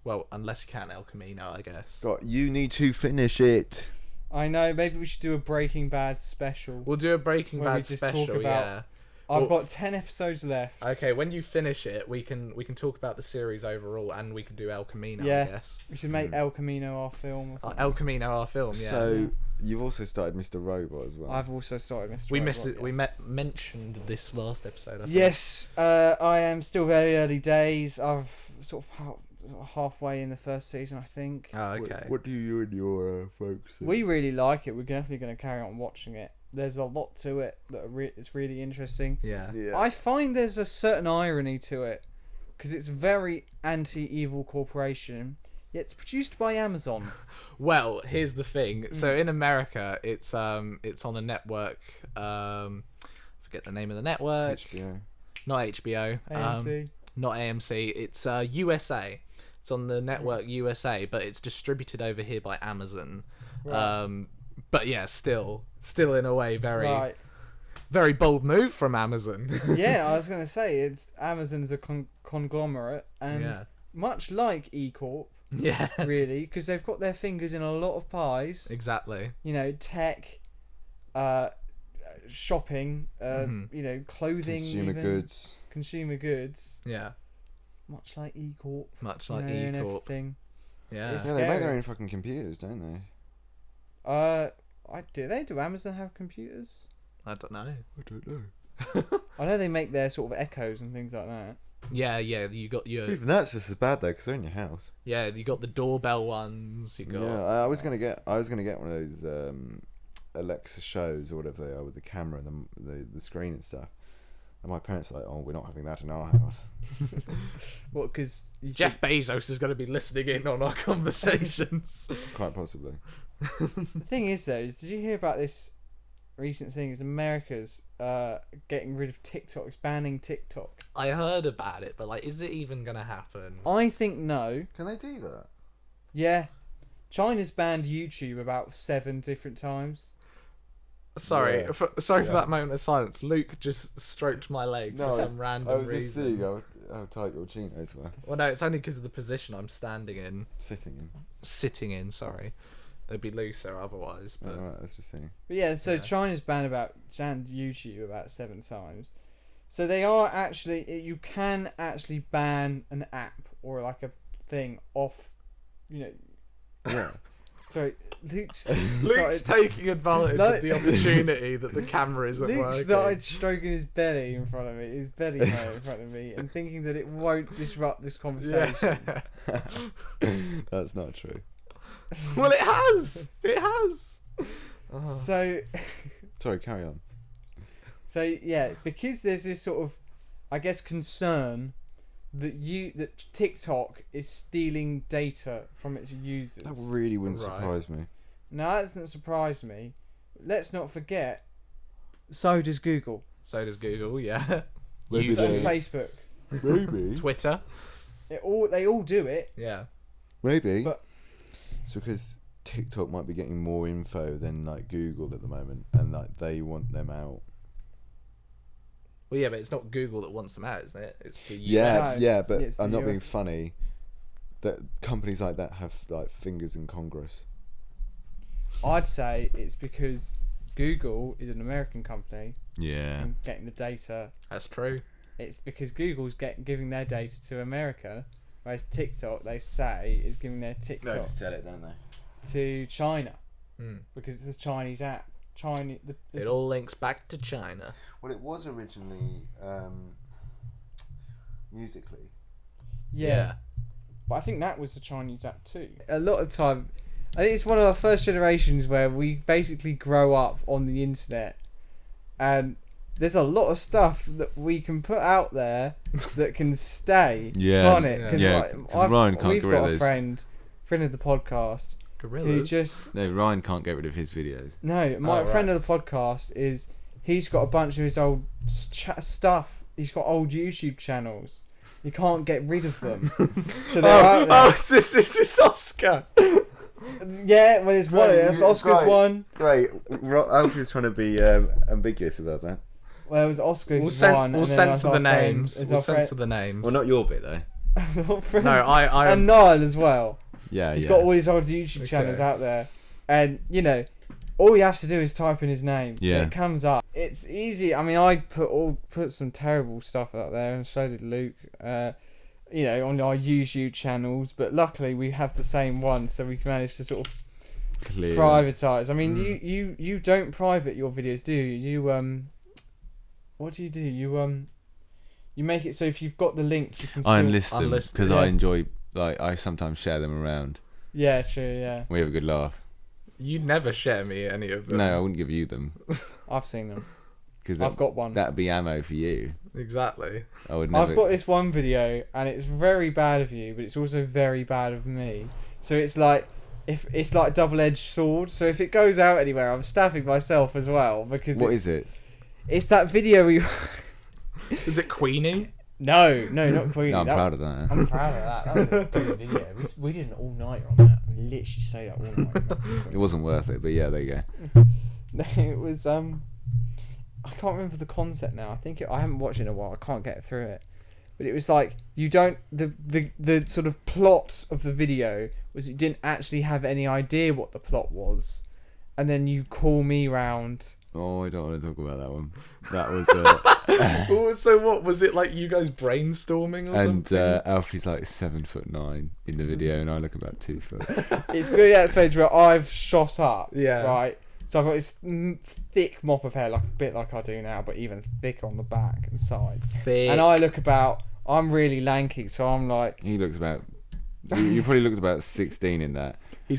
Well, unless you count El Camino, I guess. God, you need to finish it. I know. Maybe we should do a Breaking Bad special. We'll do a Breaking Where we Bad just talk special. about- Yeah. I've got 10 episodes left. Okay, when you finish it, we can talk about the series overall, and we can do El Camino. Yeah. I guess. We should make El Camino our film or something. El Camino, our film. Yeah. So you've also started Mr. Robot as well. I've also started Mr. we Robot, missed it. We yes. mentioned this last episode. I think. Yes, I am still very early days. I've sort of halfway in the first season, I think. Oh, okay. What do you and your folks think? We really like it. We're definitely going to carry on watching it. There's a lot to it that is really interesting. Yeah. Yeah. I find there's a certain irony to it because it's very anti-evil corporation, yet it's produced by Amazon. Well, here's the thing. So in America, it's on a network. Forget the name of the network. HBO. Not HBO. AMC. Not AMC. It's USA. It's on the network USA, but it's distributed over here by Amazon. Right. But yeah, still in a way very, Right. Very bold move from Amazon. Yeah, I was going to say, it's Amazon's a conglomerate, and Yeah. much like E Corp, Yeah. really, because they've got their fingers in a lot of pies. Exactly. You know, tech, shopping, you know, clothing, consumer goods. Yeah. Much like E Corp. Much like you know, and E Corp. everything. Yeah. It's Yeah, they make scary. their own fucking computers, don't they? Do Amazon have computers? I don't know. I don't know. I know they make their sort of Echoes and things like that. Yeah. You got your Even that's just as bad though, because they're in your house. you got the doorbell ones. You got Yeah, I was gonna get one of those Alexa shows or whatever they are with the camera and the screen and stuff. And my parents are like, "Oh, we're not having that in our house." What? Because Jeff Bezos is going to be listening in on our conversations. Quite possibly. The thing is, though, did you hear about this recent thing? Is America's getting rid of TikTok, it's banning TikTok. I heard about it, but like, is it even going to happen? I think no. Can they do that? Yeah, China's banned YouTube about 7 different times. Sorry, Yeah. for that moment of silence. Luke just stroked my leg for some I random was just seeing reason. how tight your chinos were. Well, no, it's only because of the position I'm standing in. Sitting in. Sorry. They'd be looser otherwise. But Alright, let's just see. But yeah, so Yeah. China's banned YouTube about 7 times. So they are actually, you can actually ban an app or like a thing off, you know. Yeah. Sorry, Luke's taking advantage No. of the opportunity that the camera isn't Luke working. started stroking his belly in front of me, his belly hair in front of me, and thinking that it won't disrupt this conversation. Yeah. That's not true. Well, it has. It has. So, Sorry, carry on. so yeah, because there's this sort of, I guess, concern that TikTok is stealing data from its users. That really wouldn't Right. surprise me. Now that doesn't surprise me. Let's not forget, so does Google. So does Google. Yeah. Maybe So they- does Facebook. Maybe. Twitter. They all do it. Yeah. Maybe. But- It's because TikTok might be getting more info than like Google at the moment, and like they want them out. Well, yeah, but it's not Google that wants them out, isn't it? It's the US. Yeah, No, yeah, but it's I'm the not being US. funny. That companies like that have like fingers in Congress. I'd say it's because Google is an American company Yeah. and getting the data. That's true. It's because Google's giving their data to America, whereas TikTok, they say, is giving their TikTok sell it, don't they? to China Mm. because it's a Chinese app. It all links back to China. Well, it was originally Musically. Yeah. But I think that was the Chinese app too. A lot of time, I think it's one of the first generations where we basically grow up on the internet, and there's a lot of stuff that we can put out there that can stay Yeah. on it. Yeah, 'cause Ryan can't we've get rid got of a his. friend of the podcast who Gorillas. just No, Ryan can't get rid of his videos. no. My Oh, friend right. of the podcast is he's got a bunch of his old stuff. He's got old YouTube channels. You can't get rid of them. So they're out there. is this Oscar? Yeah, well, there's one. There's Oscar's Great. one. Great. Alfie's trying to be ambiguous about that. Well, it was Oscar's We'll, one. we'll and then censor our the friend- names. there's We'll our friend- censor the names. Well, not your bit though. our friend- No, I and Niall as well. Yeah, He's yeah. got all his old YouTube channels Okay. out there, and you know, all you have to do is type in his name. Yeah. It comes up. It's easy. I mean, I put some terrible stuff out there, and so did Luke. You know, on our YouTube channels, but luckily we have the same one, so we managed to sort of Clear. privatize. I mean, you don't private your videos, do you? You what do? You make it so if you've got the link, you can. I still- enlist them Unlist because them. I Yeah. enjoy. Like, I sometimes share them around. Yeah, true. Yeah, We have a good laugh. You never share me any of them. No, I wouldn't give you them I've seen them. because I've got one. that'd be ammo for you. Exactly. I would never. I've got this one video, and it's very bad of you, but it's also very bad of me. So it's like, if it's like a double-edged sword. So if it goes out anywhere, I'm stabbing myself as well because What is it? it's that video where you. Is it Queenie? No, not Queenie. No, I'm That- proud of that. I'm proud of that. That was a good video. We did an all-nighter on that. We literally stayed up all night. It wasn't worth it, but yeah, there you go. No, it was I can't remember the concept now. I haven't watched it in a while. I can't get through it. But it was like you don't the sort of plot of the video was you didn't actually have any idea what the plot was, and then you call me round. Oh, I don't want to talk about that one. That was So what was it like? You guys brainstorming or something? and Alfie's like 7'9" in the video, and I look about 2 foot. It's really at that stage where I've shot up. Yeah. Right. So I've got this thick mop of hair, like a bit like I do now, but even thicker on the back and sides. Thick. And I look about. I'm really lanky, so I'm like. He looks about. You probably looked about 16 in that.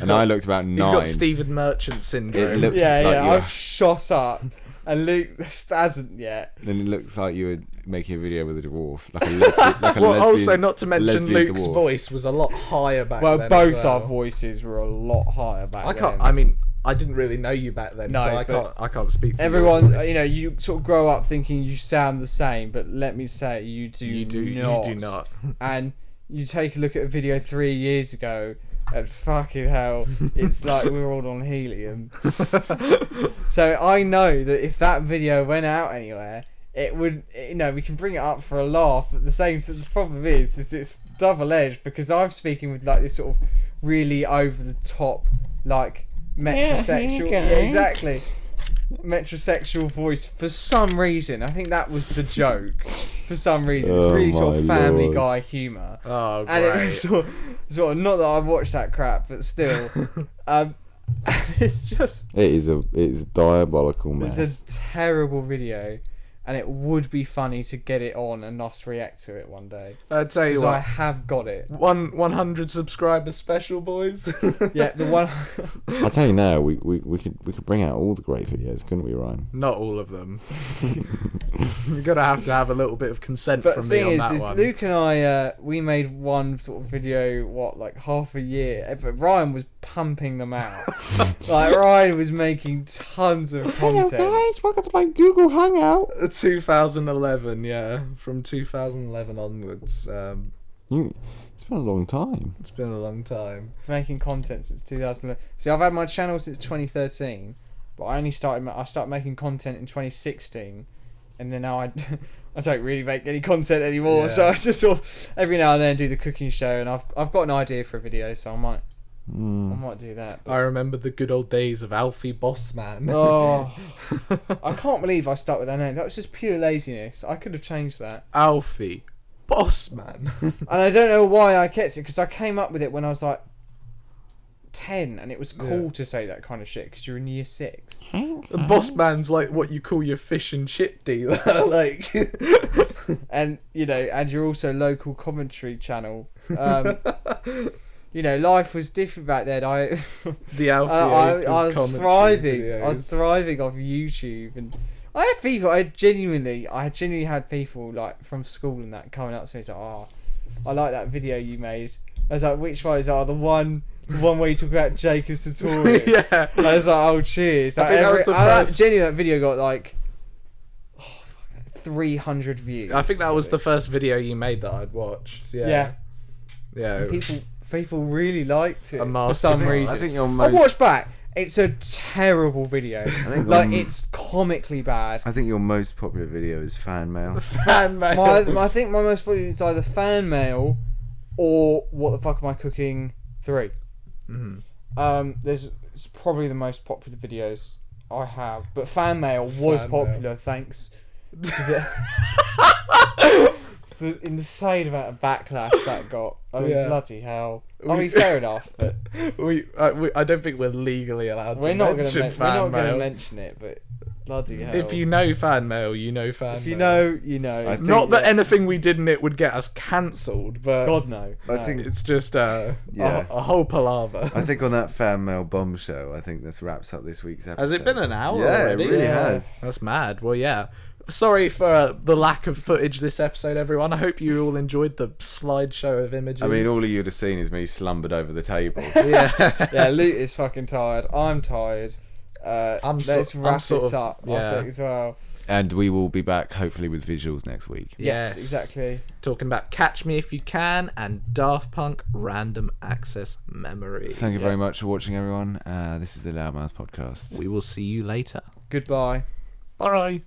I looked about 9. He's got Stephen Merchant syndrome. It looks Yeah, like yeah. you were- I've shot up, and Luke hasn't yet. Then it looks like you were making a video with a dwarf, like a lesbian. Like a Well, lesbian, also not to mention lesbian Luke's dwarf. voice was a lot higher back Well, then. both as well. our voices were a lot higher back I can't. then. I mean, I didn't really know you back then, No, so I but can't speak. For everyone, your voice. you sort of grow up thinking you sound the same, but let me say, you do not. And you take a look at a video 3 years ago, and fucking hell, it's like we're all on helium. So I know that if that video went out anywhere, it would, we can bring it up for a laugh, but the problem is it's double-edged, because I'm speaking with like this sort of really over-the-top, like, metrosexual, exactly, metrosexual voice for some reason. I think that was the joke. For some reason, it's really sort of Family Guy humour. Oh, great. And it was sort of not that I watched that crap, but still, it's just It is diabolical, man. it's a terrible video, and it would be funny to get it on and us react to it one day. I'll tell you Because what. I have got it. 100 subscribers special, boys. Yeah, the one. I'll tell you now, we could bring out all the great videos, couldn't we, Ryan? Not all of them. You're gonna have to have a little bit of consent But from the me thing on that is one. Luke and I, we made one sort of video, like half a year. But Ryan was pumping them out. Like, Ryan was making tons of content. welcome to my Google Hangout. 2011, yeah, from 2011 onwards. It's been a long time. It's been a long time. Making content since 2011. See, I've had my channel since 2013, but I started making content in 2016, and then now I don't really make any content anymore. Yeah. So I just sort of every now and then do the cooking show, and I've got an idea for a video, so I might do that. I remember the good old days of Alfie Bossman. Oh, I can't believe I stuck with that name. That was just pure laziness. I could have changed that. Alfie Bossman. And I don't know why I kept it, because I came up with it when I was like 10, and it was cool to say that kind of shit because you're in year 6. Bossman's like what you call your fish and chip dealer. Like, And and you're also local commentary channel. Life was different back then. the Alfie I Akers was commentary thriving. videos. I was thriving off YouTube, and I had people. I genuinely had people like from school and that coming up to me. It's like, oh, I like that video you made. I was like, which one is the one where you talk about Jacob's tutorial? Yeah. And I was like, oh, cheers. I think that was the first- Genuinely, that video got like 300 views. I think that was the first video you made that I'd watched. Yeah. Yeah. People really liked it A for some masterpiece. reason. I think your I most. watched back. It's a terrible video. think Like, your- it's comically bad. I think your most popular video is fan mail. Fan mail. I think my most popular is either fan mail or What the Fuck Am I Cooking 3. It's probably the most popular videos I have, but fan mail was Fan popular thanks to the insane amount of backlash that got. I mean, Yeah. bloody hell. I mean, fair enough, but I don't think we're legally allowed we're to not mention going fan mail. to mention it, but bloody hell. If you know fan mail, you know fan mail. If you know, you know. I think Not that anything we did in it would get us cancelled, but God no. I No. think it's just Yeah. a whole palaver. I think on that fan mail bombshell, I think this wraps up this week's episode. Has it been an hour Yeah, already? it really Yeah. has. That's mad. Well, yeah. Sorry for the lack of footage this episode, everyone. I hope you all enjoyed the slideshow of images. I mean, all of you would have seen is me slumbered over the table. yeah. Yeah, Luke is fucking tired. I'm tired. Let's wrap sort this of- up, I yeah. think, as well. And we will be back, hopefully, with visuals next week. Yes, exactly. Talking about Catch Me If You Can and Daft Punk Random Access Memory. Thank you very much for watching, everyone. This is the Loudmouth Podcast. We will see you later. Goodbye. Bye.